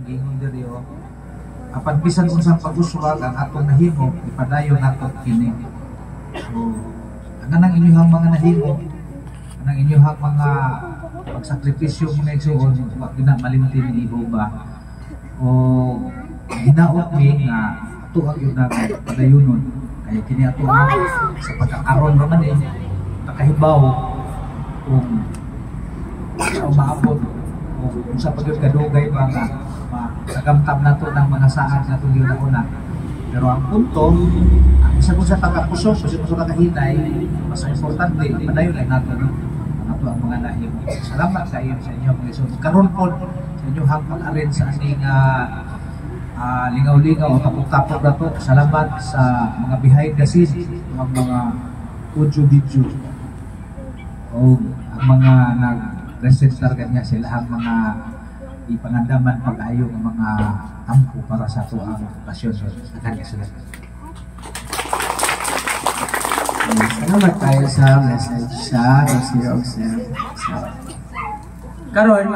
Ingon diri o apan bisan unsang pag-uswag ang atong nahimo ipadayon nato kini. So anang inyong mga nahimo, anang inyong mga pagsakripisyo mga igsoon wa ginamalimti ni Jehova o hinaot mi nga ato ang yun namin padayonon kaya kini ato sa pagkakaroon naman nakahibaw kung maabot kung sa pagkadugay ba nga nagamtam na to ng mga saad na itong yun una. Pero ang punto, isa kung sa pagkapuso, kasi kung sa kakahinay, mas importante, padayon ay nato ang mga lahim. Salamat sa iyo sa inyo mga iso. Karoon po sa inyo hanggang arin sa aning lingaw-lingaw o tapok-tapok na to. Salamat sa mga behind the scenes, mga audio-video o ang mga nag-resentar kanya sila ang mga ipangandaman pag-ayo ng mga tampo para sa ito ang okasyon sa kanya sila. Salamat tayo sa message sa Karon